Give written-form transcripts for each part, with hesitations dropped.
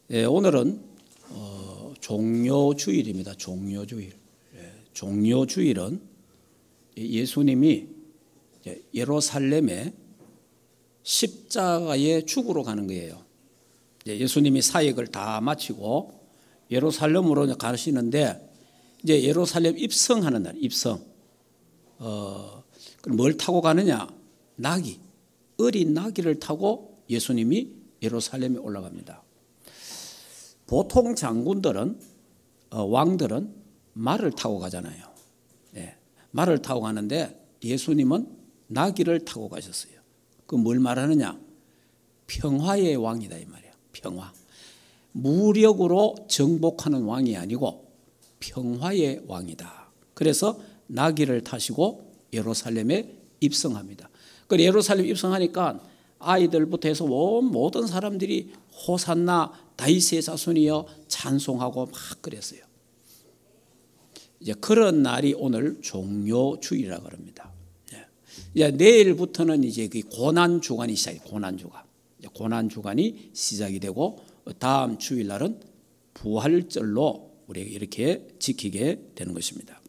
오늘은 종료주일입니다. 종료주일. 종료주일은 예수님이 예루살렘에 십자가에 죽으러 가는 거예요. 예수님이 사역을 다 마치고 예루살렘으로 가시는데 이제 예루살렘 입성하는 날, 입성. 그럼 뭘 타고 가느냐? 나귀, 어린 나귀를 타고 예수님이 예루살렘에 올라갑니다. 보통 장군들은 왕들은 말을 타고 가잖아요. 말을 타고 가는데 예수님은 나귀를 타고 가셨어요. 그 뭘 말하느냐? 평화의 왕이다 이 말이야. 평화. 무력으로 정복하는 왕이 아니고 평화의 왕이다. 그래서 나귀를 타시고 예루살렘에 입성합니다. 그 예루살렘 입성하니까 아이들부터 해서 모든 사람들이 호산나 다윗의 자손이여 찬송하고 막 그랬어요. 이제 그런 날이 오늘 종료주일이라고 합니다. 이제 내일부터는 이제 그 고난 주간이 시작이 고난 주간이 시작이 되고 다음 주일날은 부활절로 우리가 이렇게 지키게 되는 것입니다.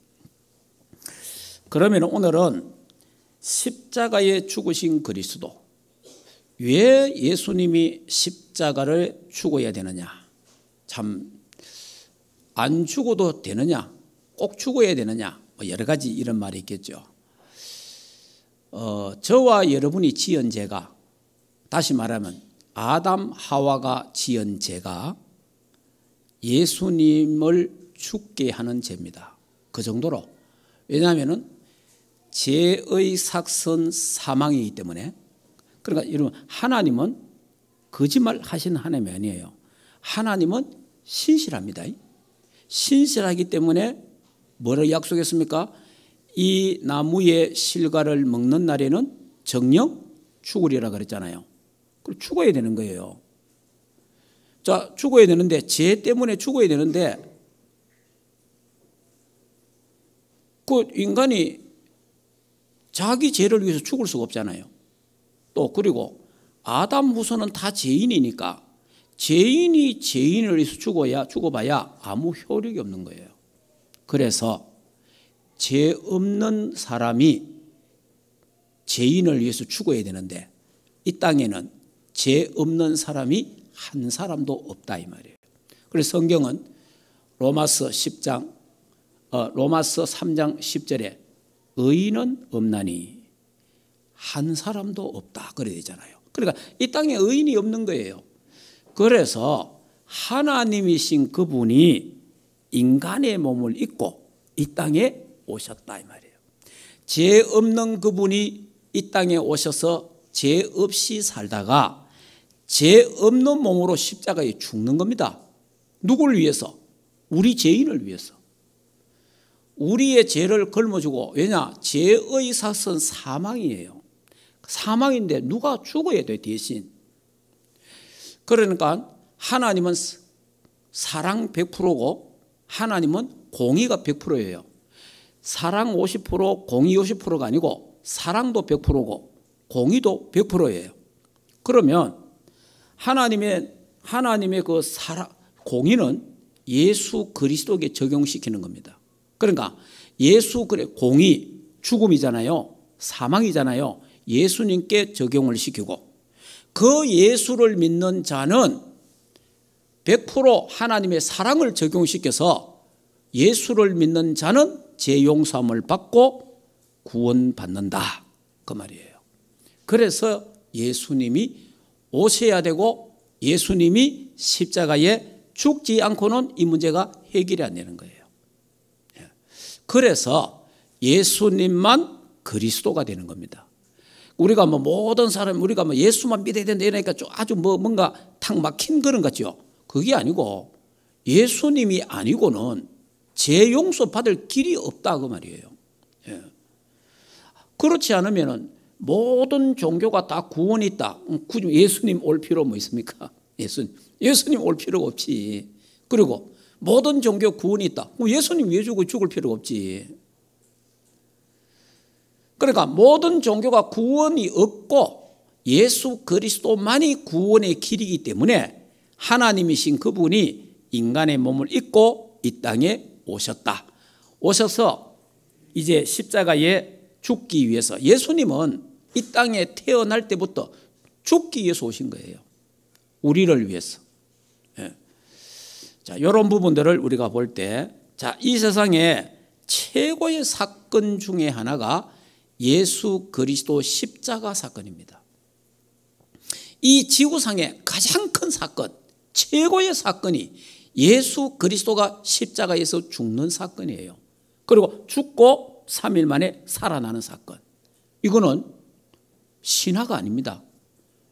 그러면 오늘은 십자가에 죽으신 그리스도, 왜 예수님이 십자가를 죽어야 되느냐? 참 안 죽어도 되느냐? 꼭 죽어야 되느냐? 여러 가지 이런 말이 있겠죠. 저와 여러분이 지은 죄가, 다시 말하면 아담 하와가 지은 죄가 예수님을 죽게 하는 죄입니다. 그 정도로. 왜냐하면 죄의 삭선 사망이기 때문에. 그러니까 여러분, 하나님은 거짓말 하시는 하나님이 아니에요. 하나님은 신실합니다. 신실하기 때문에 뭐를 약속했습니까? 이 나무의 실과를 먹는 날에는 정녕 죽으리라 그랬잖아요. 그럼 죽어야 되는 거예요. 자, 죽어야 되는데, 죄 때문에 죽어야 되는데, 그 인간이 자기 죄를 위해서 죽을 수가 없잖아요. 또 그리고 아담 후손은 다 죄인이니까 죄인이 죄인을 위해서 죽어봐야 아무 효력이 없는 거예요. 그래서 죄 없는 사람이 죄인을 위해서 죽어야 되는데 이 땅에는 죄 없는 사람이 한 사람도 없다 이 말이에요. 그래서 성경은 로마서 3장 10절에 의인은 없나니 한 사람도 없다 그래야 되잖아요. 그러니까 이 땅에 의인이 없는 거예요. 그래서 하나님이신 그분이 인간의 몸을 입고 이 땅에 오셨다 이 말이에요. 죄 없는 그분이 이 땅에 오셔서 죄 없이 살다가 죄 없는 몸으로 십자가에 죽는 겁니다. 누구를 위해서? 우리 죄인을 위해서. 우리의 죄를 걸머주고, 왜냐? 죄의 삭은 사망이에요. 사망인데 누가 죽어야 돼 대신. 그러니까 하나님은 사랑 100%고 하나님은 공의가 100%예요. 사랑 50%, 공의 50%가 아니고 사랑도 100%고 공의도 100%예요. 그러면 하나님의 그 공의는 예수 그리스도에게 적용시키는 겁니다. 그러니까 공의, 죽음이잖아요. 사망이잖아요. 예수님께 적용을 시키고 그 예수를 믿는 자는 100% 하나님의 사랑을 적용시켜서 예수를 믿는 자는 죄 용서함을 받고 구원받는다 그 말이에요. 그래서 예수님이 오셔야 되고 예수님이 십자가에 죽지 않고는 이 문제가 해결이 안 되는 거예요. 그래서 예수님만 그리스도가 되는 겁니다. 우리가 모든 사람 우리가 예수만 믿어야 된다 이러니까 아주 뭔가 탁 막힌 그런 같죠. 그게 아니고 예수님이 아니고는 죄 용서 받을 길이 없다 그 말이에요. 그렇지 않으면은 모든 종교가 다 구원이 있다. 굳이 예수님 올 필요 뭐 있습니까? 예수님 올 필요가 없지. 그리고 모든 종교 구원이 있다. 예수님 왜 죽을 필요가 없지. 그러니까 모든 종교가 구원이 없고 예수 그리스도만이 구원의 길이기 때문에 하나님이신 그분이 인간의 몸을 입고 이 땅에 오셨다. 오셔서 이제 십자가에 죽기 위해서, 예수님은 이 땅에 태어날 때부터 죽기 위해서 오신 거예요. 우리를 위해서. 예. 자, 이런 부분들을 우리가 볼 때, 자, 이 세상에 최고의 사건 중에 하나가 예수 그리스도 십자가 사건입니다. 이 지구상의 가장 큰 사건, 최고의 사건이 예수 그리스도가 십자가에서 죽는 사건이에요. 그리고 죽고 3일 만에 살아나는 사건. 이거는 신화가 아닙니다.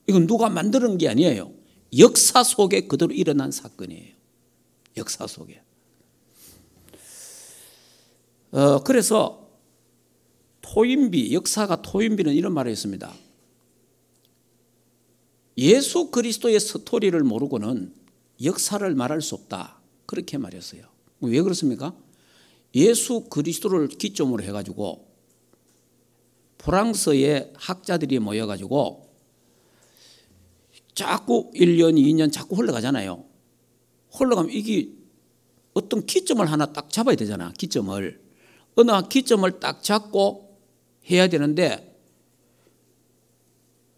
이건 누가 만드는 게 아니에요. 역사 속에 그대로 일어난 사건이에요. 역사 속에. 그래서 토인비, 역사가 토인비는 이런 말을 했습니다. 예수 그리스도의 스토리를 모르고는 역사를 말할 수 없다. 그렇게 말했어요. 왜 그렇습니까? 예수 그리스도를 기점으로 해가지고 프랑스의 학자들이 모여가지고 자꾸 1년, 2년 자꾸 흘러가잖아요. 흘러가면 이게 어떤 기점을 하나 딱 잡아야 되잖아. 기점을. 어느 기점을 딱 잡고 해야 되는데,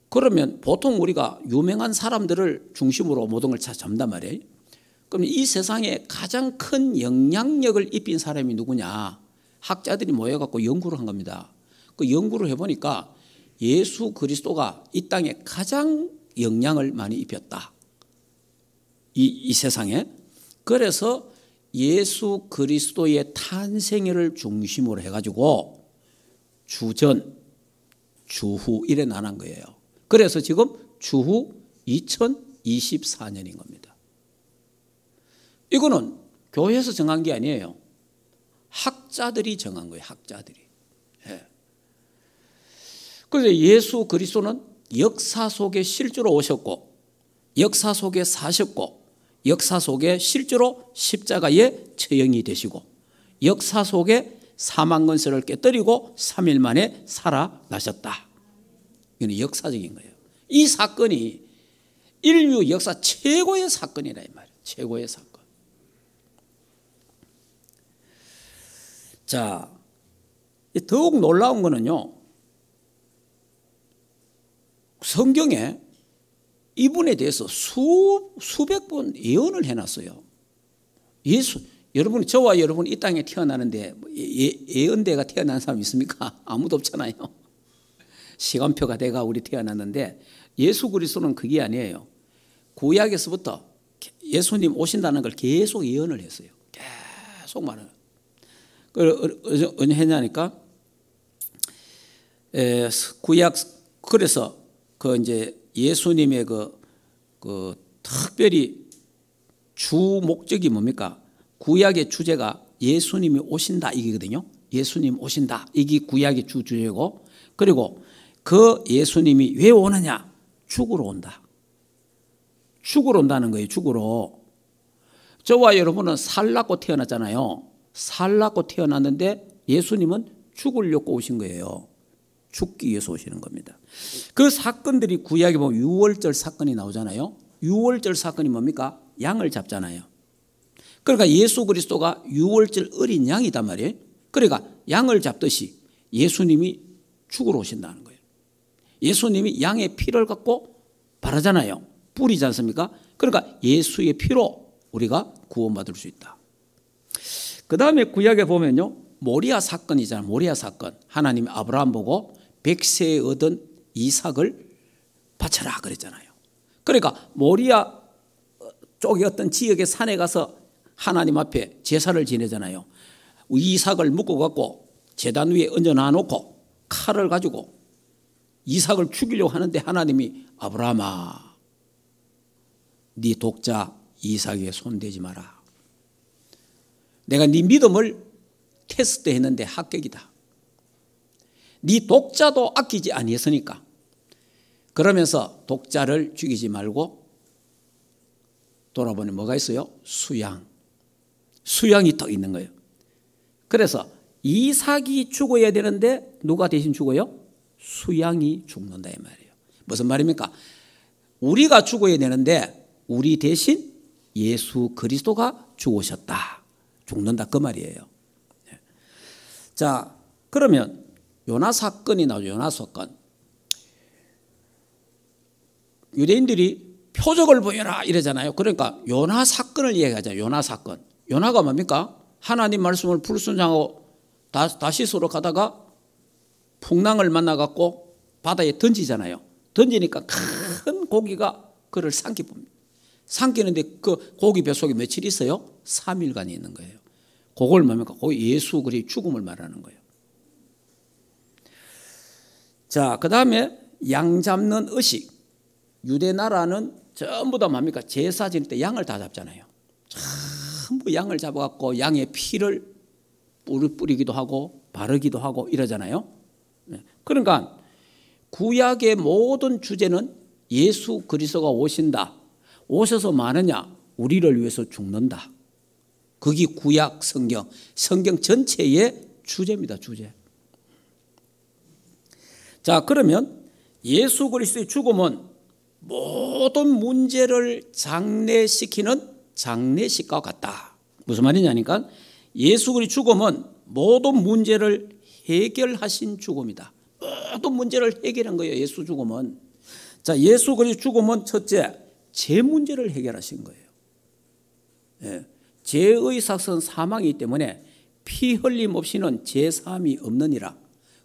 그러면 보통 우리가 유명한 사람들을 중심으로 모든 걸 잡는단 말이에요. 그럼 이 세상에 가장 큰 영향력을 입힌 사람이 누구냐? 학자들이 모여갖고 연구를 한 겁니다. 그 연구를 해보니까 예수 그리스도가 이 땅에 가장 영향을 많이 입혔다. 이 세상에. 그래서 예수 그리스도의 탄생일을 중심으로 해가지고 주전, 주후 이래 나눈 거예요. 그래서 지금 주후 2024년인 겁니다. 이거는 교회에서 정한 게 아니에요. 학자들이 정한 거예요. 학자들이. 예. 그래서 예수 그리스도는 역사 속에 실제로 오셨고, 역사 속에 사셨고, 역사 속에 실제로 십자가에 처형이 되시고, 역사 속에 사망 권세를 깨뜨리고 3일 만에 살아나셨다. 이건 역사적인 거예요. 이 사건이 인류 역사 최고의 사건이라 이 말이에요. 최고의 사건. 자, 더욱 놀라운 거는요, 성경에 이분에 대해서 수백 번 예언을 해놨어요. 여러분이, 저와 여러분이 이 땅에 태어나는데 예언대가 태어난 사람 있습니까? 아무도 없잖아요. 시간표가 돼가 우리 태어났는데, 예수 그리스도는 그게 아니에요. 구약에서부터 예수님 오신다는 걸 계속 예언을 했어요. 계속 말해요. 어느 했냐니까, 구약, 그래서 그 이제 예수님의 그 특별히 주 목적이 뭡니까? 구약의 주제가 예수님이 오신다 이거거든요. 예수님 오신다. 이게 구약의 주제고, 그리고 그 예수님이 왜 오느냐? 죽으러 온다. 죽으러 온다는 거예요. 죽으러. 저와 여러분은 살 낳고 태어났잖아요. 살 낳고 태어났는데 예수님은 죽으려고 오신 거예요. 죽기 위해서 오시는 겁니다. 그 사건들이 구약에 보면 유월절 사건이 나오잖아요. 유월절 사건이 뭡니까? 양을 잡잖아요. 그러니까 예수 그리스도가 유월절 어린 양이단 말이에요. 그러니까 양을 잡듯이 예수님이 죽으러 오신다는 거예요. 예수님이 양의 피를 갖고 바르잖아요. 뿌리지 않습니까? 그러니까 예수의 피로 우리가 구원받을 수 있다. 그 다음에 구약에 보면요, 모리아 사건이잖아요. 모리아 사건. 하나님이 아브라함 보고 100세에 얻은 이삭을 바쳐라 그랬잖아요. 그러니까 모리아 쪽의 어떤 지역의 산에 가서 하나님 앞에 제사를 지내잖아요. 이삭을 묶어갖고 제단 위에 얹어놔 놓고 칼을 가지고 이삭을 죽이려고 하는데 하나님이 아브라함아, 네 독자 이삭에 손대지 마라. 내가 네 믿음을 테스트 했는데 합격이다. 네 독자도 아끼지 아니했으니까. 그러면서 독자를 죽이지 말고 돌아보니 뭐가 있어요? 수양이 또 있는 거예요. 그래서 이삭이 죽어야 되는데 누가 대신 죽어요? 수양이 죽는다 이 말이에요. 무슨 말입니까? 우리가 죽어야 되는데 우리 대신 예수 그리스도가 죽으셨다. 죽는다 그 말이에요. 자, 그러면 요나 사건이 나오죠. 요나 사건. 유대인들이 표적을 보여라 이러잖아요. 그러니까 요나 사건을 이야기하잖아요. 요나 사건. 요나가 뭡니까? 하나님 말씀을 불순종하고 다시스로 가다가 풍랑을 만나갖고 바다에 던지잖아요. 던지니까 큰 고기가 그를 삼키봅니다. 삼키는데 그 고기 뱃속에 며칠 있어요? 3일간 있는 거예요. 그걸 뭡니까? 거기 예수 그리스도의 죽음을 말하는 거예요. 자, 그 다음에 양 잡는 의식. 유대 나라는 전부 다 뭡니까? 제사 지낼 때 양을 다 잡잖아요. 전부 양을 잡아갖고 양의 피를 뿌리기도 하고 바르기도 하고 이러잖아요. 그러니까 구약의 모든 주제는 예수 그리스도가 오신다. 오셔서 마느냐? 우리를 위해서 죽는다. 그게 구약 성경 전체의 주제입니다. 주제. 자, 그러면 예수 그리스도의 죽음은 모든 문제를 장례시키는 장례식과 같다. 무슨 말이냐니까 예수 그리스도의 죽음은 모든 문제를 해결하신 죽음이다. 모든 문제를 해결한 거예요. 예수 죽음은. 자, 예수 그리스도 죽음은 첫째, 죄 문제를 해결하신 거예요. 예. 죄의 삭은 사망이기 때문에 피 흘림 없이는 죄 사함이 없느니라.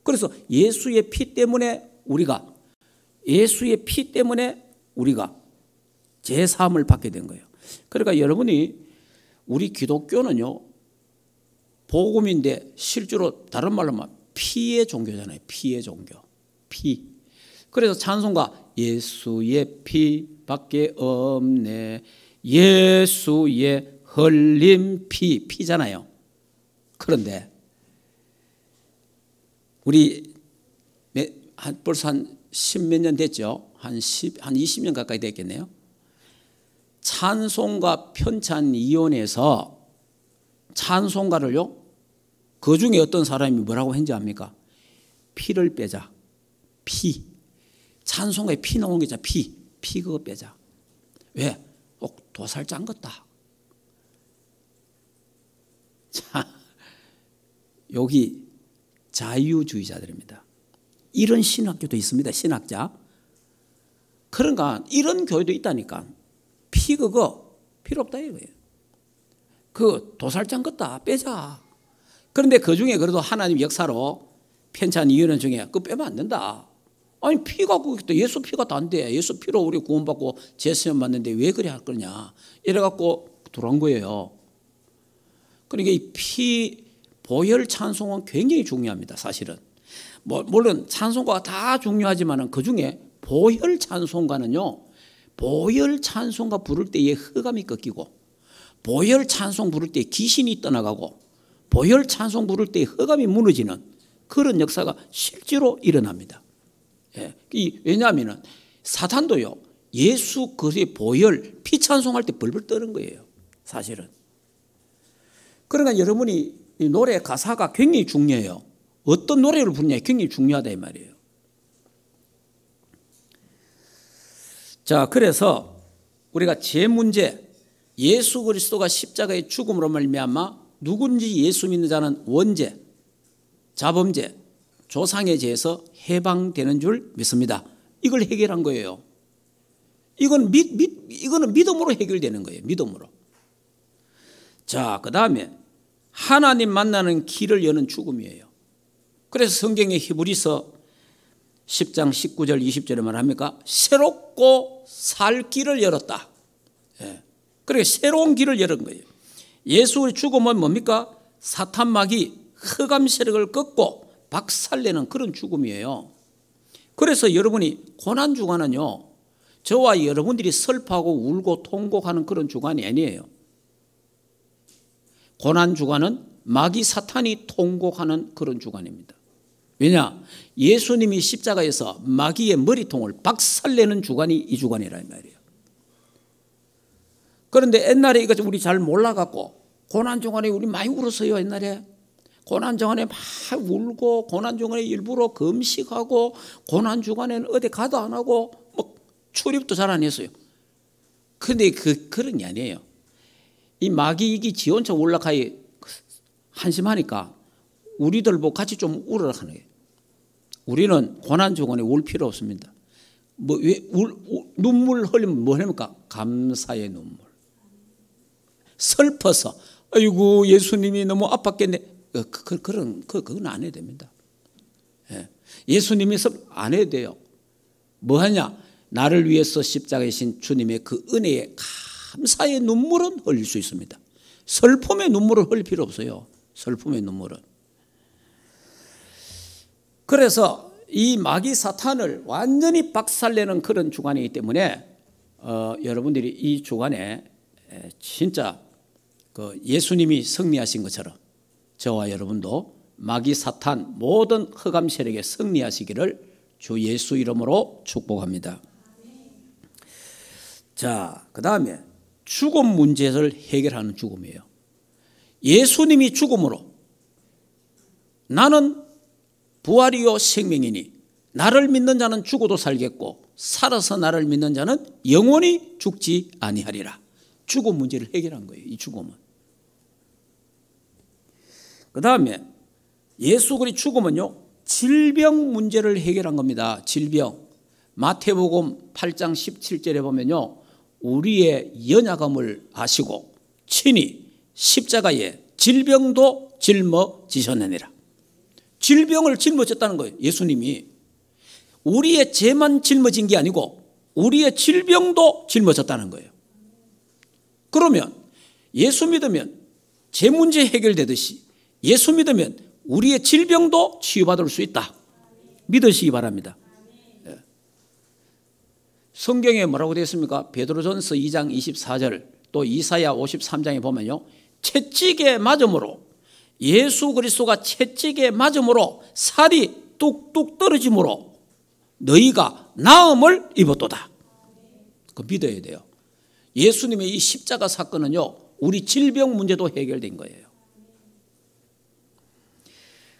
그래서 예수의 피 때문에 우리가 죄 사함을 받게 된 거예요. 그러니까 여러분이 우리 기독교는요, 복음인데 실제로 다른 말로 말하면 피의 종교잖아요. 피의 종교. 피. 그래서 찬송가 예수의 피밖에 없네. 예수의 흘린 피잖아요. 그런데 우리 벌써 한 10몇 년 됐죠. 한 20년 가까이 됐겠네요. 찬송가 편찬위원회에서 찬송가를요, 그 중에 어떤 사람이 뭐라고 했는지 압니까? 피를 빼자. 피. 찬송가에 피 나오는 게 있잖아. 피 그거 빼자. 왜? 꼭 도살 짠 것다. 자, 여기 자유주의자들입니다. 이런 신학교도 있습니다. 신학자. 그러니까 이런 교회도 있다니까. 피 그거 필요 없다 이거예요. 그 도살장 것다 빼자. 그런데 그 중에 그래도 하나님 역사로 편찬위원회 중에 그거 빼면 안 된다. 아니 피가 예수 피가 다인데 예수 피로 우리 구원받고 죄시험 받는데 왜 그래 할 거냐 이래갖고 들어온 거예요. 그러니까 이 피 보혈 찬송은 굉장히 중요합니다. 사실은 물론 찬송가가 다 중요하지만 그 중에 보혈 찬송가는요, 보혈 찬송가 부를 때의 흑암이 꺾이고 보혈 찬송 부를 때 귀신이 떠나가고 보혈 찬송 부를 때 흑암이 무너지는 그런 역사가 실제로 일어납니다. 예. 왜냐하면 사탄도요, 예수 그리스도의 보혈 피 찬송할 때 벌벌 떠는 거예요. 사실은. 그러니까 여러분이 이 노래 가사가 굉장히 중요해요. 어떤 노래를 부르냐가 굉장히 중요하다 이 말이에요. 자, 그래서 우리가 죄 문제, 예수 그리스도가 십자가의 죽음으로 말미암아 누군지 예수 믿는 자는 원죄, 자범죄, 조상의 죄에서 해방되는 줄 믿습니다. 이걸 해결한 거예요. 이거는 믿음으로 해결되는 거예요. 믿음으로. 자, 그 다음에 하나님 만나는 길을 여는 죽음이에요. 그래서 성경의 히브리서 10장 19절 20절에 말합니까? 새롭고 살 길을 열었다. 예. 그러니까 새로운 길을 열은 거예요. 예수의 죽음은 뭡니까? 사탄막이 흑암 세력을 꺾고 박살내는 그런 죽음이에요. 그래서 여러분이 고난주간은요, 저와 여러분들이 슬퍼하고 울고 통곡하는 그런 주간이 아니에요. 고난주간은 마귀 사탄이 통곡하는 그런 주간입니다. 왜냐? 예수님이 십자가에서 마귀의 머리통을 박살내는 주간이 이 주간이란 말이에요. 그런데 옛날에 이거 우리 잘 몰라갖고 고난주간에 우리 많이 울었어요. 옛날에 고난주간에 막 울고 고난주간에 일부러 금식하고 고난주간에는 어디 가도 안 하고 뭐 출입도 잘 안 했어요. 근데 그런 게 아니에요. 이 마귀 지원차 올라가야 한심하니까 우리들 보고 같이 좀 울으라 하는 거예요. 우리는 고난주간에 울 필요 없습니다. 눈물 흘리면 뭐 합니까? 감사의 눈물. 슬퍼서 아이고 예수님이 너무 아팠겠네. 그건 안 해도 됩니다. 예수님이 안 해도 돼요. 뭐 하냐? 나를 위해서 십자가에 신 주님의 그 은혜에 감사의 눈물은 흘릴 수 있습니다. 슬픔의 눈물을 흘릴 필요 없어요. 슬픔의 눈물은. 그래서 이 마귀 사탄을 완전히 박살내는 그런 주간이기 때문에 여러분들이 이 주간에 진짜 그 예수님이 승리하신 것처럼 저와 여러분도 마귀 사탄 모든 흑암 세력에 승리하시기를 주 예수 이름으로 축복합니다. 자, 그 다음에 죽음 문제를 해결하는 죽음이에요. 예수님이 죽음으로 나는 부활이요 생명이니 나를 믿는 자는 죽어도 살겠고 살아서 나를 믿는 자는 영원히 죽지 아니하리라. 죽음 문제를 해결한 거예요. 이 죽음은. 그 다음에 예수 그리스도의 죽음은요 질병 문제를 해결한 겁니다. 질병. 마태복음 8장 17절에 보면요 우리의 연약함을 아시고 친히 십자가에 질병도 짊어지셨느니라. 질병을 짊어졌다는 거예요. 예수님이. 우리의 죄만 짊어진 게 아니고 우리의 질병도 짊어졌다는 거예요. 그러면 예수 믿으면 죄 문제 해결되듯이 예수 믿으면 우리의 질병도 치유받을 수 있다. 믿으시기 바랍니다. 성경에 뭐라고 되어 있습니까? 베드로전서 2장 24절 또 이사야 53장에 보면요 채찍에 맞음으로 예수 그리스도가 채찍에 맞음으로 살이 뚝뚝 떨어짐으로 너희가 나음을 입었도다. 그거 믿어야 돼요. 예수님의 이 십자가 사건은요 우리 질병 문제도 해결된 거예요.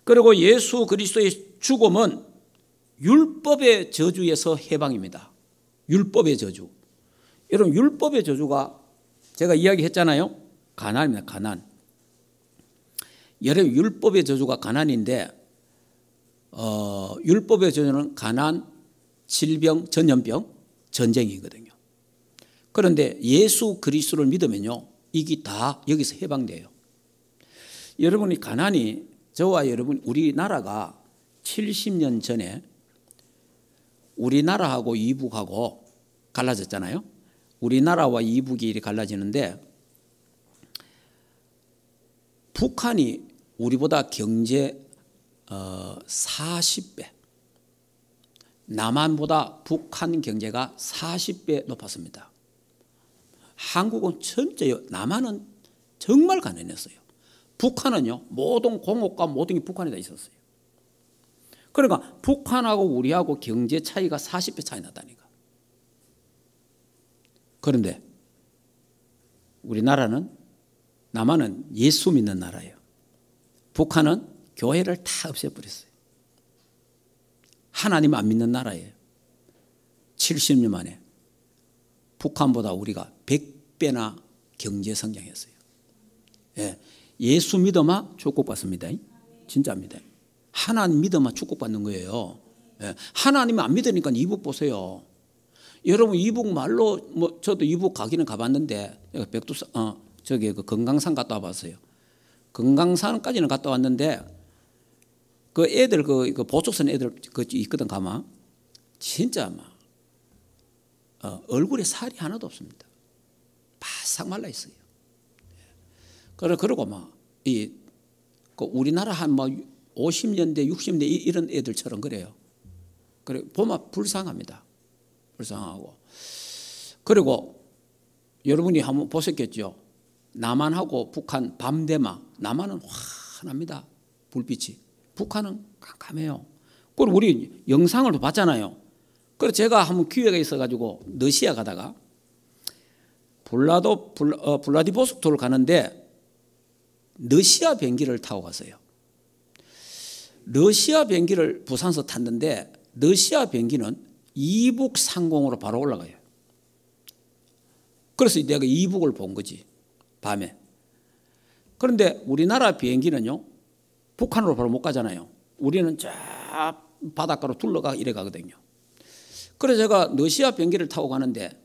그리고 예수 그리스도의 죽음은 율법의 저주에서 해방입니다. 율법의 저주. 여러분 율법의 저주가 제가 이야기했잖아요. 가난입니다. 가난. 여러분 율법의 저주가 가난인데 율법의 저주는 가난, 질병, 전염병, 전쟁이거든요. 그런데 예수 그리스도를 믿으면요 이게 다 여기서 해방돼요. 여러분이 가난이 저와 여러분 우리나라가 70년 전에 우리나라하고 이북하고 갈라졌잖아요. 우리나라와 이북이 갈라지는데 북한이 우리보다 경제 40배, 남한보다 북한 경제가 40배 높았습니다. 한국은 전체요. 남한은 정말 가난했어요. 북한은요 모든 공업과 모든 게 북한에 다 있었어요. 그러니까 북한하고 우리하고 경제 차이가 40배 차이 나다니까. 그런데 우리나라는 남한은 예수 믿는 나라예요. 북한은 교회를 다 없애버렸어요. 하나님 안 믿는 나라예요. 70년 만에 북한보다 우리가 100배나 경제 성장했어요. 예수 믿어만 축복받습니다. 진짜입니다. 하나님 믿어만 축복받는 거예요. 하나님 안 믿으니까 이북 보세요. 여러분 이북 말로 뭐 저도 이북 가기는 가봤는데 백두산 저기 그 금강산 갔다 와봤어요. 금강산까지는 갔다 왔는데 그 애들 그 보석선 애들 그 있거든 가마 진짜 막 얼굴에 살이 하나도 없습니다. 바싹 말라 있어요. 그러고 막 이 그 우리나라 한 뭐 50년대 60년대 이런 애들처럼 그래요. 그래 보면 불쌍합니다. 불쌍하고. 그리고 여러분이 한번 보셨겠죠. 남한하고 북한 밤대마 남한은 환합니다. 불빛이. 북한은 깜깜해요. 그리고 우리 영상을 봤잖아요. 그래서 제가 한번 기회가 있어가지고 러시아 가다가 블라디보스토크를 가는데 러시아 비행기를 타고 갔어요. 러시아 비행기를 부산서 탔는데 러시아 비행기는 이북 상공으로 바로 올라가요. 그래서 내가 이북을 본 거지, 밤에. 그런데 우리나라 비행기는요, 북한으로 바로 못 가잖아요. 우리는 저 바닷가로 둘러가 이래 가거든요. 그래서 제가 러시아 비행기를 타고 가는데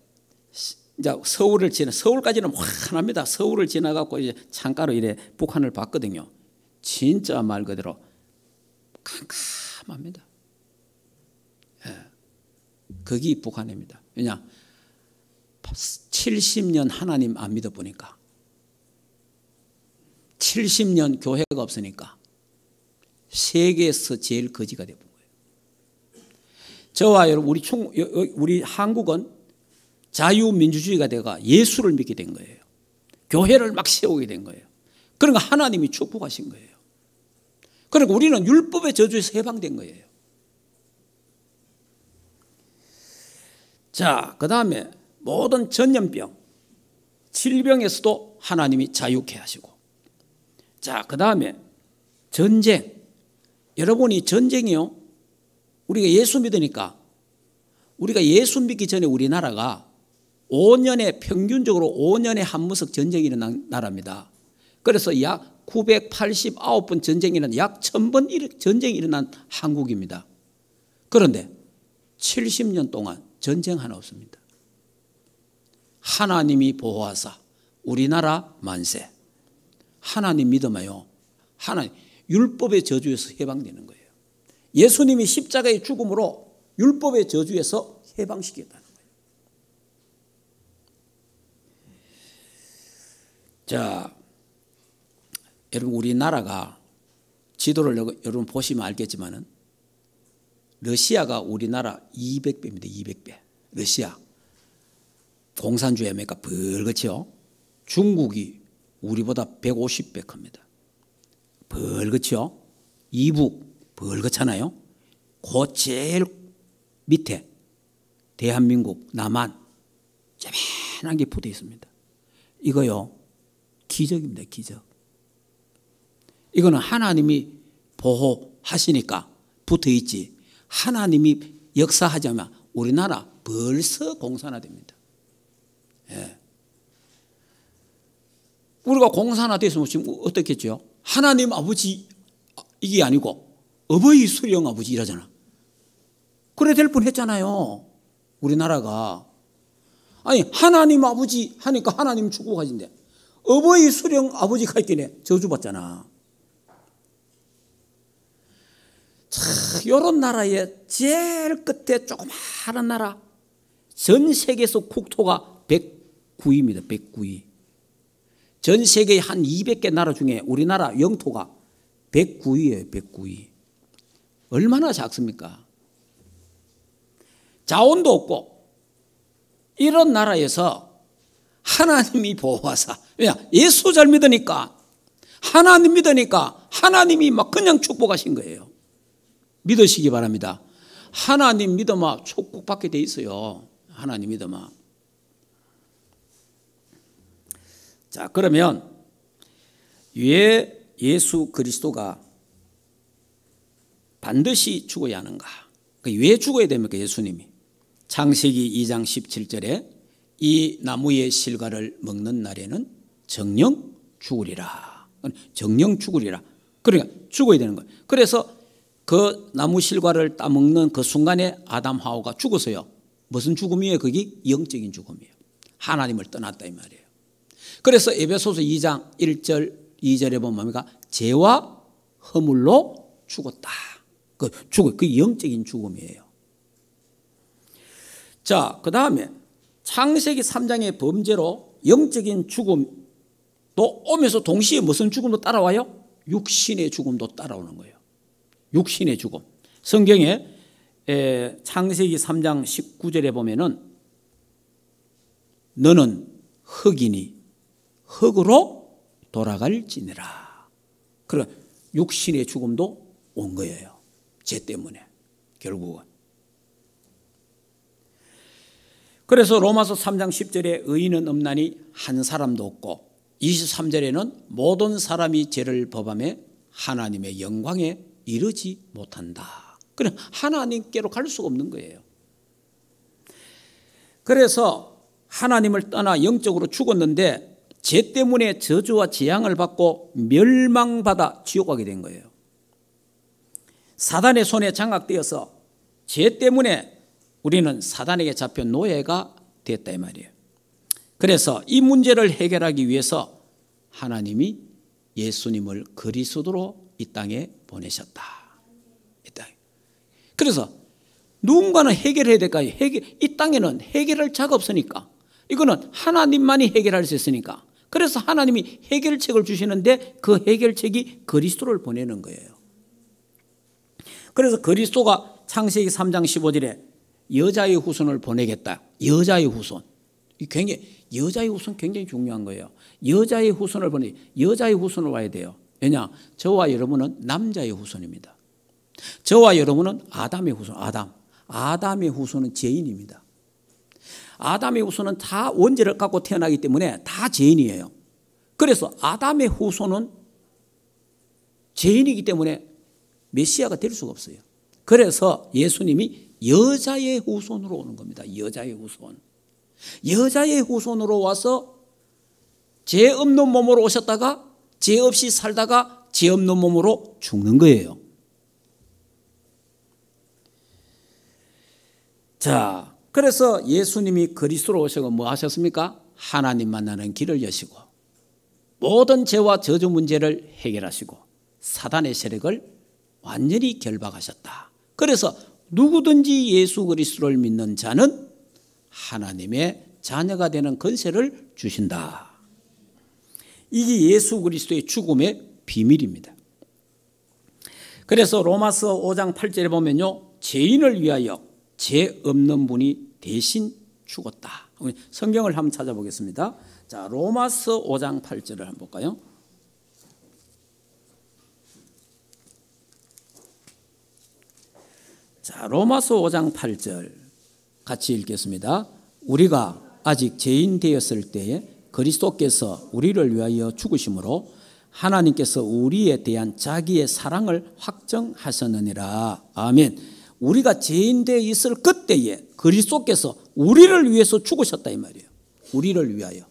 이제 서울까지는 환합니다. 서울을 지나가고 이제 창가로 이래 북한을 봤거든요. 진짜 말 그대로 캄캄합니다. 예. 거기 북한입니다. 왜냐? 70년 하나님 안 믿어보니까, 70년 교회가 없으니까 세계에서 제일 거지가 되어본 거예요. 저와 여러분, 우리 한국은 자유민주주의가 되가 예수를 믿게 된 거예요. 교회를 막 세우게 된 거예요. 그러니까 하나님이 축복하신 거예요. 그러니까 우리는 율법의 저주에서 해방된 거예요. 자, 그 다음에 모든 전염병, 질병에서도 하나님이 자유케 하시고, 자, 그 다음에 전쟁. 여러분이 전쟁이요, 우리가 예수 믿으니까, 우리가 예수 믿기 전에 우리나라가 5년에 평균적으로 5년에 한 번씩 전쟁이 일어난 나라입니다. 그래서 약 989번 전쟁이 일어난, 약 1000번 전쟁이 일어난 한국입니다. 그런데 70년 동안 전쟁 하나 없습니다. 하나님이 보호하사 우리나라 만세. 하나님 믿으면요, 하나님 율법의 저주에서 해방되는 거예요. 예수님이 십자가의 죽음으로 율법의 저주에서 해방시켰다는 거예요. 자, 여러분, 우리나라가 지도를 여러분 보시면 알겠지만은 러시아가 우리나라 200배입니다. 200배. 러시아. 공산주의 아메리카 벌겋죠. 중국이 우리보다 150배 큽니다. 벌겋죠. 이북 벌겋잖아요. 그 제일 밑에 대한민국 남한 조그만한 게 붙어 있습니다. 이거요, 기적입니다. 기적. 이거는 하나님이 보호하시니까 붙어 있지, 하나님이 역사하자면 우리나라 벌써 공산화됩니다. 예. 우리가 공산화됐으면 지금 어떻겠죠? 하나님 아버지 이게 아니고 어버이 수령 아버지 이러잖아. 그래 될 뻔했잖아요. 우리나라가. 아니, 하나님 아버지 하니까 하나님 축복하신대. 어버이 수령 아버지가 있길래 저주받잖아. 이런 나라의 제일 끝에 조그마한 나라, 전 세계에서 국토가 109위입니다. 109위. 전 세계의 한 200개 나라 중에 우리나라 영토가 109위예요. 109위. 얼마나 작습니까? 자원도 없고 이런 나라에서 하나님이 보호하사, 왜냐? 예수 잘 믿으니까, 하나님 믿으니까 하나님이 막 그냥 축복하신 거예요. 믿으시기 바랍니다. 하나님 믿으면 축복받게 돼 있어요. 하나님 믿으면. 자, 그러면 왜 예수 그리스도가 반드시 죽어야 하는가? 왜 죽어야 됩니까? 예수님이. 창세기 2장 17절에 이 나무의 실과를 먹는 날에는 정령 죽으리라. 정령 죽으리라. 그러니까 죽어야 되는 거예요. 그래서 그 나무 실과를 따먹는 그 순간에 아담 하와가 죽었어요. 무슨 죽음이에요? 그게 영적인 죽음이에요. 하나님을 떠났다 이 말이에요. 그래서 에베소서 2장 1절 2절에 보면 뭡니까? 죄와 허물로 죽었다. 그 영적인 죽음이에요. 자, 그 다음에 창세기 3장의 범죄로 영적인 죽음도 오면서 동시에 무슨 죽음도 따라와요? 육신의 죽음도 따라오는 거예요. 육신의 죽음. 성경에 창세기 3장 19절에 보면은 너는 흙이니 흙으로 돌아갈지니라. 그래, 육신의 죽음도 온 거예요. 죄 때문에 결국은. 그래서 로마서 3장 10절에 의인은 없나니 한 사람도 없고 23절에는 모든 사람이 죄를 범하며 하나님의 영광에 이르지 못한다. 그래, 하나님께로 갈 수가 없는 거예요. 그래서 하나님을 떠나 영적으로 죽었는데 죄 때문에 저주와 재앙을 받고 멸망받아 지옥 가게 된 거예요. 사단의 손에 장악되어서 죄 때문에 우리는 사단에게 잡혀 노예가 됐다 이 말이에요. 그래서 이 문제를 해결하기 위해서 하나님이 예수님을 그리스도로 이 땅에 보내셨다. 이 땅에. 그래서 누군가는 해결해야 될까요? 이 땅에는 해결할 자가 없으니까. 이거는 하나님만이 해결할 수 있으니까. 그래서 하나님이 해결책을 주시는데 그 해결책이 그리스도를 보내는 거예요. 그래서 그리스도가 창세기 3장 15절에 여자의 후손을 보내겠다. 여자의 후손. 여자의 후손 굉장히 중요한 거예요. 여자의 후손을 여자의 후손을 와야 돼요. 왜냐? 저와 여러분은 남자의 후손입니다. 저와 여러분은 아담의 후손, 아담의 후손은 죄인입니다. 아담의 후손은 다 원죄를 갖고 태어나기 때문에 다 죄인이에요. 그래서 아담의 후손은 죄인이기 때문에 메시아가 될 수가 없어요. 그래서 예수님이 여자의 후손으로 오는 겁니다. 여자의 후손. 여자의 후손으로 와서 죄 없는 몸으로 오셨다가 죄 없이 살다가 죄 없는 몸으로 죽는 거예요. 자, 그래서 예수님이 그리스도로 오셔서 뭐 하셨습니까? 하나님 만나는 길을 여시고 모든 죄와 저주 문제를 해결하시고 사단의 세력을 완전히 결박하셨다. 그래서 누구든지 예수 그리스도를 믿는 자는 하나님의 자녀가 되는 권세를 주신다. 이게 예수 그리스도의 죽음의 비밀입니다. 그래서 로마서 5장 8절에 보면요, 죄인을 위하여 죄 없는 분이 대신 죽었다. 성경을 한번 찾아보겠습니다. 자, 로마서 5장 8절을 한번 볼까요? 자, 로마서 5장 8절 같이 읽겠습니다. 우리가 아직 죄인 되었을 때에 그리스도께서 우리를 위하여 죽으심으로 하나님께서 우리에 대한 자기의 사랑을 확정하셨느니라. 아멘. 우리가 죄인 되어 있을 그때에 그리스도께서 우리를 위해서 죽으셨다 이 말이에요. 우리를 위하여.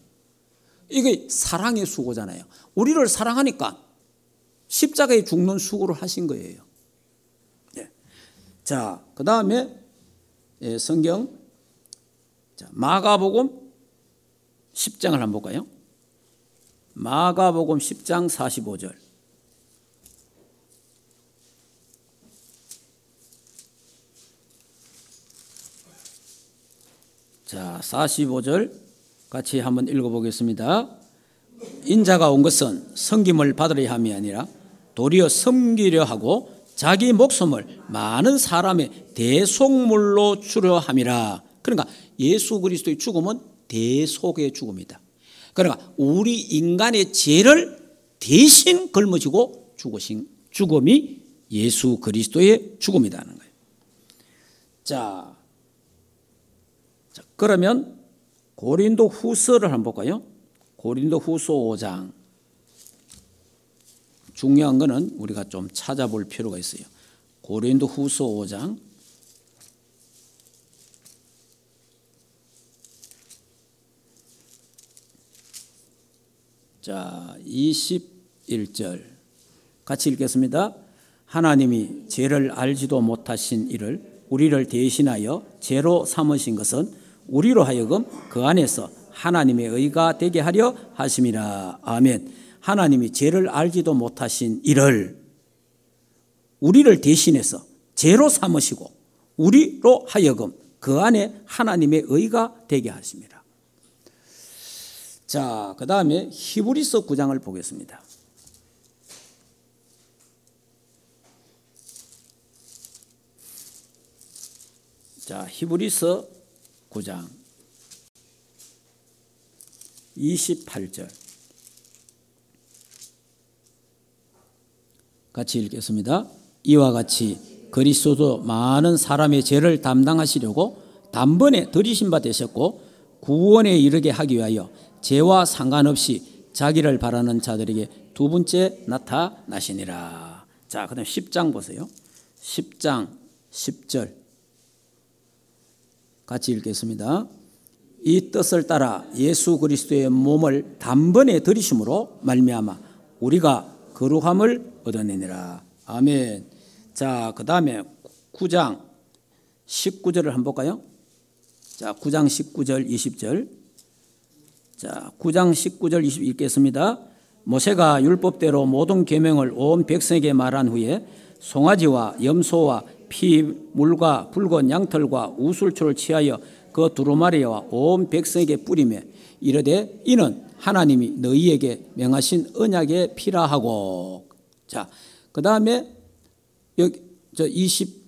이게 사랑의 수고잖아요. 우리를 사랑하니까 십자가에 죽는 수고를 하신 거예요. 네. 자, 그 다음에 성경 마가복음 10장을 한번 볼까요? 마가복음 10장 45절. 자, 45절 같이 한번 읽어보겠습니다. 인자가 온 것은 섬김을 받으려 함이 아니라 도리어 섬기려 하고 자기 목숨을 많은 사람의 대속물로 주려 함이라. 그러니까 예수 그리스도의 죽음은 대속의 죽음이다. 그러니까 우리 인간의 죄를 대신 걸머지고 죽으신 죽음이 예수 그리스도의 죽음이라는 거예요. 자, 그러면 고린도 후서를 한번 볼까요? 고린도 후서 5장. 중요한 거는 우리가 좀 찾아볼 필요가 있어요. 고린도 후서 5장. 자, 21절 같이 읽겠습니다. 하나님이 죄를 알지도 못하신 이를 우리를 대신하여 죄로 삼으신 것은 우리로 하여금 그 안에서 하나님의 의가 되게 하려 하심이라. 아멘. 하나님이 죄를 알지도 못하신 이를 우리를 대신해서 죄로 삼으시고 우리로 하여금 그 안에 하나님의 의가 되게 하십니다. 자, 그 다음에 히브리서 9장을 보겠습니다. 자, 히브리서 9장 28절 같이 읽겠습니다. 이와 같이 그리스도도 많은 사람의 죄를 담당하시려고 단번에 들이신 바 되셨고 구원에 이르게 하기 위하여 죄와 상관없이 자기를 바라는 자들에게 두 번째 나타나시니라. 자, 그 다음 10장 보세요. 10장 10절 같이 읽겠습니다. 이 뜻을 따라 예수 그리스도의 몸을 단번에 들이심으로 말미암아 우리가 거룩함을 얻어내니라. 아멘. 자, 그 다음에 9장 19절을 한번 볼까요? 자, 9장 19절 20절. 자, 9장 19절 20절 읽겠습니다. 모세가 율법대로 모든 계명을 온 백성에게 말한 후에 송아지와 염소와 피, 물과 붉은 양털과 우술초를 취하여 그 두루마리와 온 백성에게 뿌리며 이르되 이는 하나님이 너희에게 명하신 언약의 피라 하고. 자, 그 다음에 여기 20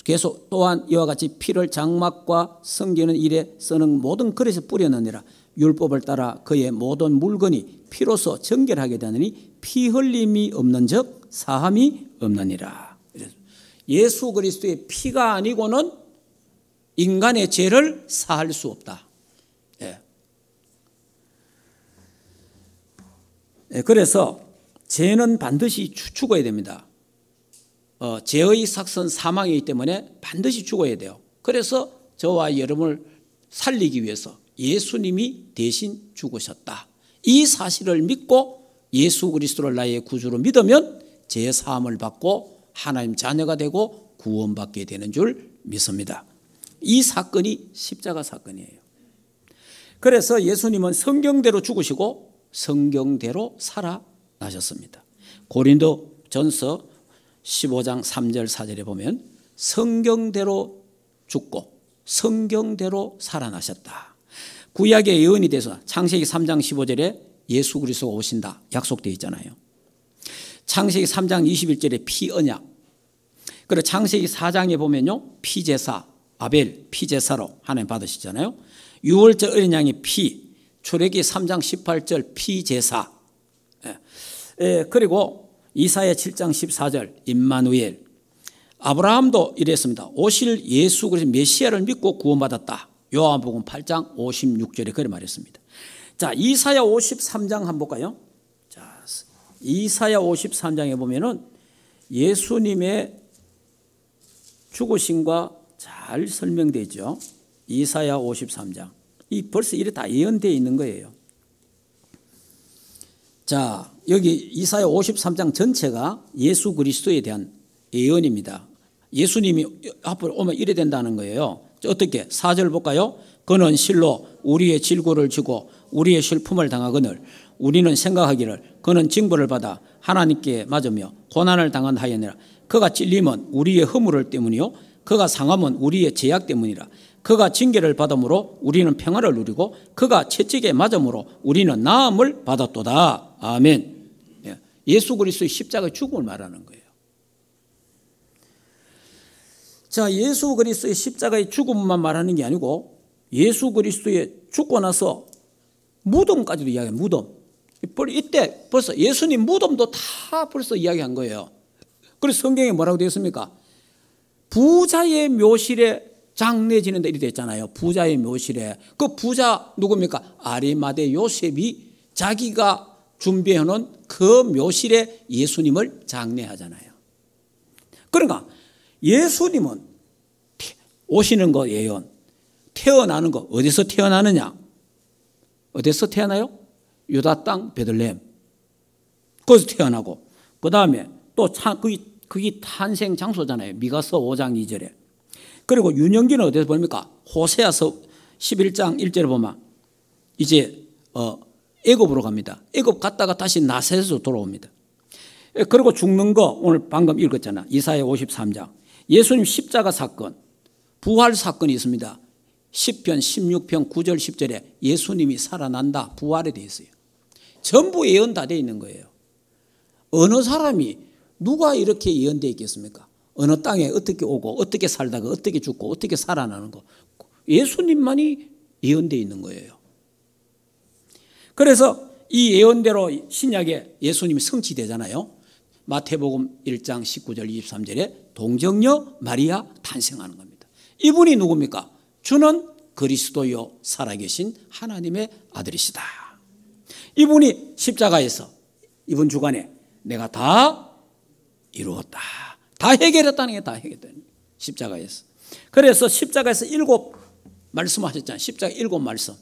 계속 또한 이와 같이 피를 장막과 섬기는 일에 쓰는 모든 그릇에 뿌려 넣으니라. 율법을 따라 그의 모든 물건이 피로서 정결하게 되느니 피 흘림이 없는즉 사함이 없느니라. 예수 그리스도의 피가 아니고는 인간의 죄를 사할 수 없다. 예. 그래서 죄는 반드시 죽어야 됩니다. 죄의 삭선 사망이기 때문에 반드시 죽어야 돼요. 그래서 저와 여러분을 살리기 위해서 예수님이 대신 죽으셨다. 이 사실을 믿고 예수 그리스도를 나의 구주로 믿으면 죄 사함을 받고 하나님 자녀가 되고 구원받게 되는 줄 믿습니다. 이 사건이 십자가 사건이에요. 그래서 예수님은 성경대로 죽으시고 성경대로 살아나셨습니다. 고린도전서 15장 3절 4절에 보면 성경대로 죽고 성경대로 살아나셨다. 구약의 예언이 돼서 창세기 3장 15절에 예수 그리스도가 오신다 약속되어 있잖아요. 창세기 3장 21절에 피언약. 그리고 창세기 4장에 보면요 피제사 아벨 피제사로 하나님 받으시잖아요. 유월절 어린 양의 피. 출애기 3장 18절 피제사. 그리고 이사야 7장 14절 임마누엘. 아브라함도 이랬습니다. 오실 예수 그리스도 메시아를 믿고 구원받았다. 요한복음 8장 56절에 그렇게 말했습니다. 자, 이사야 53장 한번 볼까요? 자, 이사야 53장에 보면은 예수님의 죽으심과 잘 설명되죠. 이사야 53장. 이 벌써 이래 다 예언되어 있는 거예요. 자, 여기 이사야 53장 전체가 예수 그리스도에 대한 예언입니다. 예수님이 앞으로 오면 이래 된다는 거예요. 어떻게? 4절 볼까요? 그는 실로 우리의 질고를 지고 우리의 슬픔을 당하거늘 우리는 생각하기를 그는 징벌을 받아 하나님께 맞으며 고난을 당한 하였느라. 그가 찔림은 우리의 허물을 때문이요 그가 상함은 우리의 죄악 때문이라. 그가 징계를 받음으로 우리는 평화를 누리고 그가 채찍에 맞음으로 우리는 나음을 받았도다. 아멘. 예수 그리스도의 십자가의 죽음을 말하는 거예요. 자, 예수 그리스도의 십자가의 죽음만 말하는 게 아니고 예수 그리스도의 죽고 나서 무덤까지도 이야기해요. 무덤. 이때 벌써 예수님 무덤도 다 벌써 이야기한 거예요. 그래서 성경에 뭐라고 되어 있습니까? 부자의 묘실에 장례지는 데 이렇게 됐잖아요. 부자의 묘실에. 그 부자 누굽니까? 아리마대 요셉이 자기가 준비해놓은 그 묘실에 예수님을 장례하잖아요. 그러니까 예수님은 오시는 거 예언, 태어나는 거 어디서 태어나느냐? 어디서 태어나요? 유다 땅 베들레헴. 거기서 태어나고 그 다음에 또 그게 탄생 장소잖아요. 미가서 5장 2절에. 그리고 윤영기는 어디서 봅니까? 호세아서 11장 1절에 보면 이제 애굽으로 갑니다. 애굽 갔다가 다시 나사렛으로 돌아옵니다. 그리고 죽는 거 오늘 방금 읽었잖아. 이사야 53장. 예수님 십자가 사건, 부활 사건이 있습니다. 10편, 16편, 9절, 10절에 예수님이 살아난다, 부활에 되어 있어요. 전부 예언 다 되어 있는 거예요. 어느 사람이 누가 이렇게 예언되어 있겠습니까? 어느 땅에 어떻게 오고 어떻게 살다가 어떻게 죽고 어떻게 살아나는 거 예수님만이 예언되어 있는 거예요. 그래서 이 예언대로 신약에 예수님이 성취되잖아요. 마태복음 1장 19절 23절에 동정녀 마리아 탄생하는 겁니다. 이분이 누굽니까? 주는 그리스도요 살아계신 하나님의 아들이시다. 이분이 십자가에서 이번 주간에 내가 다 이루었다. 다 해결했다는 게 다 해결된 십자가에서. 그래서 십자가에서 7 말씀하셨잖아요. 십자가 7말씀.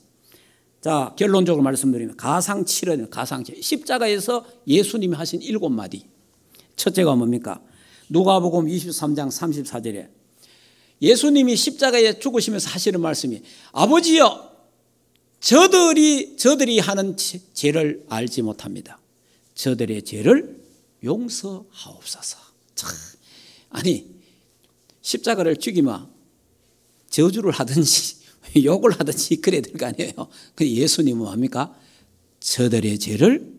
자, 결론적으로 말씀드리면 가상칠언, 가상칠. 십자가에서 예수님이 하신 7마디. 첫째가 뭡니까? 누가복음 23장 34절에 예수님이 십자가에 죽으시면서 하시는 말씀이 아버지여 저들이 하는 죄를 알지 못합니다. 저들의 죄를 용서하옵소서. 참, 아니 십자가를 죽이면 저주를 하든지 욕을 하든지 그래야 될 거 아니에요. 근데 예수님은 뭡니까? 저들의 죄를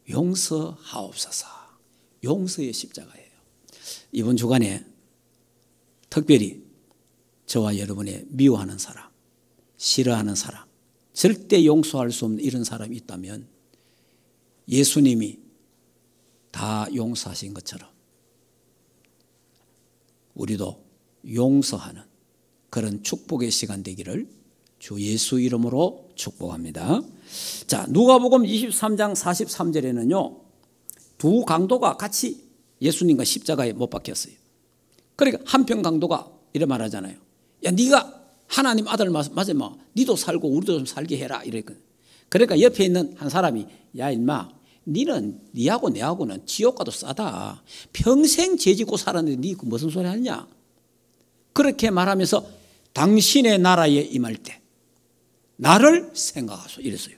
용서하옵소서. 용서의 십자가예요. 이번 주간에 특별히 저와 여러분의 미워하는 사람, 싫어하는 사람, 절대 용서할 수 없는 이런 사람이 있다면 예수님이 다 용서하신 것처럼 우리도 용서하는 그런 축복의 시간 되기를 주 예수 이름으로 축복합니다. 자, 누가복음 23장 43절에는요. 두 강도가 같이 예수님과 십자가에 못 박혔어요. 그러니까 한편 강도가 이래 말하잖아요. 야, 네가 하나님 아들 맞으면 니도 살고 우리도 좀 살게 해라 이랬거든. 그러니까 옆에 있는 한 사람이 야 인마 니는 니하고 내하고는 지옥 가도 싸다. 평생 죄 짓고 살았는데 니 무슨 소리 하느냐. 그렇게 말하면서 당신의 나라에 임할 때 나를 생각하소 이랬어요.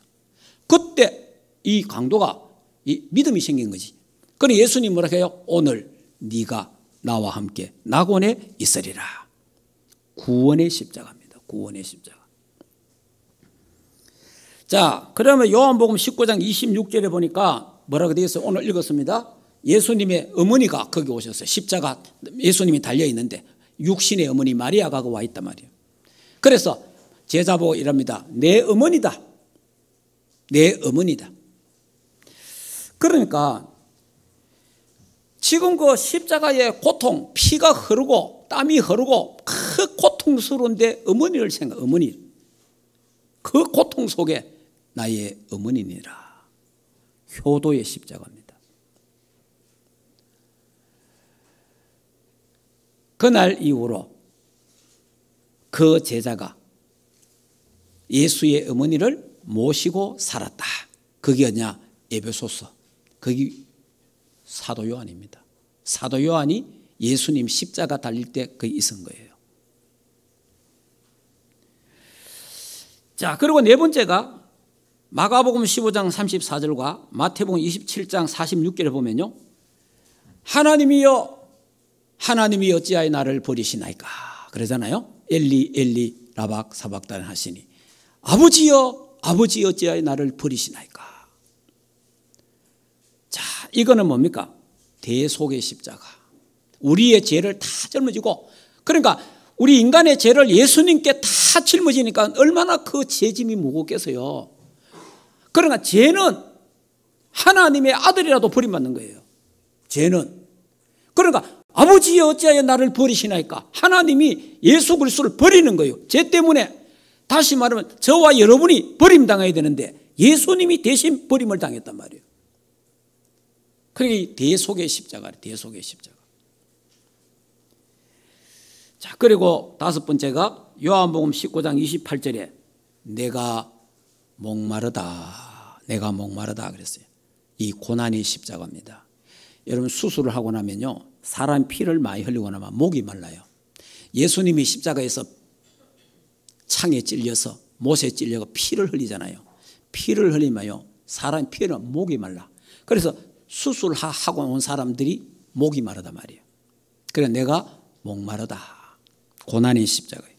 그때 이 강도가 이 믿음이 생긴 거지. 그러니 예수님 뭐라 해요? 오늘 네가 나와 함께 낙원에 있으리라. 구원의 십자가입니다. 구원의 십자가. 자, 그러면 요한복음 19장 26절에 보니까 뭐라고 되어 있어요? 오늘 읽었습니다. 예수님의 어머니가 거기 오셨어요. 십자가 예수님이 달려 있는데 육신의 어머니 마리아가 와 있단 말이에요. 그래서 제자보고 이럽니다. 내 어머니다. 내 어머니다. 그러니까 지금 그 십자가의 고통, 피가 흐르고 땀이 흐르고 그 고통스러운데 어머니를 생각, 어머니. 그 고통 속에 나의 어머니니라. 효도의 십자가입니다. 그날 이후로 그 제자가 예수의 어머니를 모시고 살았다. 그게 어냐? 에베소서. 거기 사도 요한입니다. 사도 요한이 예수님 십자가 달릴 때 거기 있은 거예요. 자, 그리고 네 번째가 마가복음 15장 34절과 마태복음 27장 46절에 보면요. 하나님이여 하나님이 어찌하여 나를 버리시나이까 그러잖아요. 엘리 엘리 라박 사박단 하시니 아버지여 아버지 어찌하여 나를 버리시나이까. 자, 이거는 뭡니까? 대속의 십자가. 우리의 죄를 다 짊어지고, 그러니까 우리 인간의 죄를 예수님께 다 짊어지니까 얼마나 그 죄짐이 무겁겠어요. 그러니까 죄는 하나님의 아들이라도 버림받는 거예요. 죄는. 그러니까 아버지여 어찌하여 나를 버리시나이까. 하나님이 예수 그리스도를 버리는 거예요. 죄 때문에. 다시 말하면 저와 여러분이 버림당해야 되는데 예수님이 대신 버림을 당했단 말이에요. 그러니까 대속의 십자가예요. 대속의 십자가. 자, 그리고 다섯 번째가 요한복음 19장 28절에 내가 목마르다. 내가 목마르다 그랬어요. 이 고난의 십자가입니다. 여러분 수술을 하고 나면요. 사람 피를 많이 흘리고 나면 목이 말라요. 예수님이 십자가에서 창에 찔려서 못에 찔려서 피를 흘리잖아요. 피를 흘리면요. 사람 피는 목이 말라. 그래서 수술하고 온 사람들이 목이 마르단 말이에요. 그래서 내가 목마르다. 고난의 십자가예요.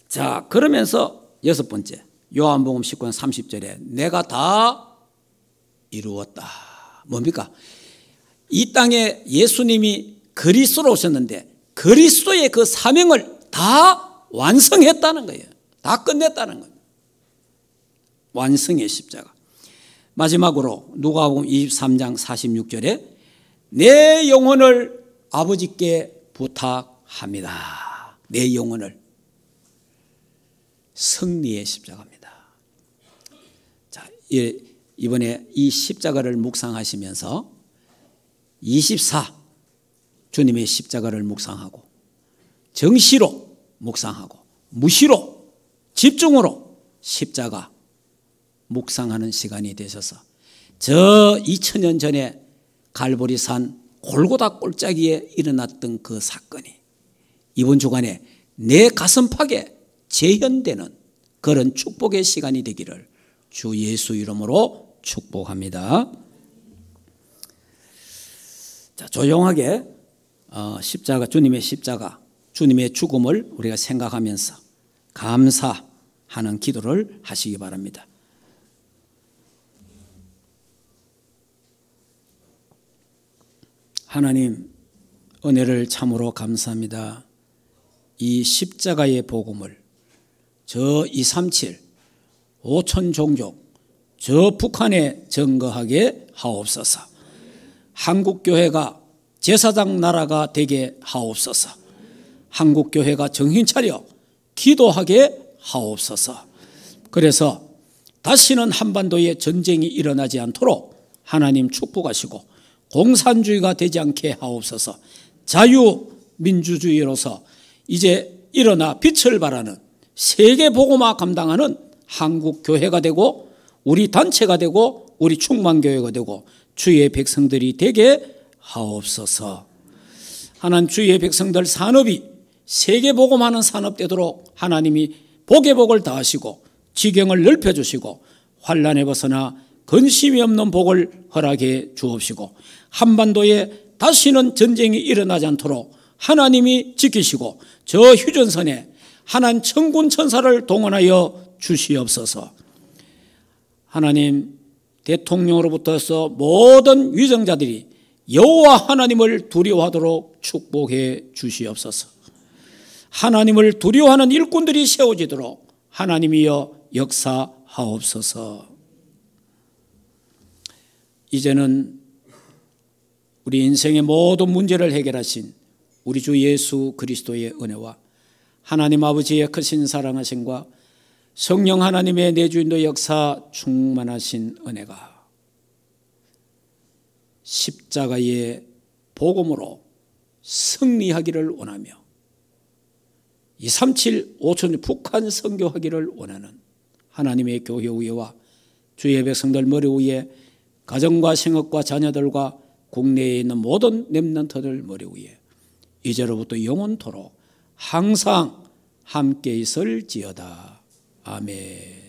자, 그러면서 여섯 번째 요한복음 19장 30절에 내가 다 이루었다. 뭡니까? 이 땅에 예수님이 그리스도로 오셨는데 그리스도의 그 사명을 다 완성했다는 거예요. 다 끝냈다는 거예요. 완성의 십자가. 마지막으로 누가복음 23장 46절에 내 영혼을 아버지께 부탁합니다. 내 영혼을. 승리의 십자가입니다. 자, 이번에 이 십자가를 묵상하시면서 24 주님의 십자가를 묵상하고 정시로 묵상하고 무시로 집중으로 십자가 묵상하는 시간이 되셔서 저 2000년 전에 갈보리산 골고다 골짜기에 일어났던 그 사건이 이번 주간에 내 가슴팍에 재현되는 그런 축복의 시간이 되기를 주 예수 이름으로 축복합니다. 자, 조용하게 십자가, 주님의 십자가, 주님의 죽음을 우리가 생각하면서 감사하는 기도를 하시기 바랍니다. 하나님, 은혜를 참으로 감사합니다. 이 십자가의 복음을 저 237 5천 종족 저 북한에 증거하게 하옵소서. 한국교회가 제사장 나라가 되게 하옵소서. 한국교회가 정신 차려 기도하게 하옵소서. 그래서 다시는 한반도에 전쟁이 일어나지 않도록 하나님 축복하시고 공산주의가 되지 않게 하옵소서. 자유민주주의로서 이제 일어나 빛을 발하는 세계 복음화 감당하는 한국교회가 되고 우리 단체가 되고 우리 충만교회가 되고 주의 백성들이 되게 하옵소서. 하나님, 주의 백성들 산업이 세계 복음하는 산업 되도록 하나님이 복의 복을 다하시고 지경을 넓혀주시고 환난에 벗어나 근심이 없는 복을 허락해 주옵시고 한반도에 다시는 전쟁이 일어나지 않도록 하나님이 지키시고 저 휴전선에 하나님 천군 천사를 동원하여 주시옵소서. 하나님, 대통령으로부터서 모든 위정자들이 여호와 하나님을 두려워하도록 축복해 주시옵소서. 하나님을 두려워하는 일꾼들이 세워지도록 하나님이여 역사하옵소서. 이제는 우리 인생의 모든 문제를 해결하신 우리 주 예수 그리스도의 은혜와 하나님 아버지의 크신 사랑하심과 성령 하나님의 내주인도 역사 충만하신 은혜가 십자가의 복음으로 승리하기를 원하며 237 5천 북한 선교하기를 원하는 하나님의 교회 위에와 주의 백성들 머리 위에 가정과 생업과 자녀들과 국내에 있는 모든 렘넌트들 머리 위에 이제로부터 영원토록 항상 함께 있을지어다. 아멘.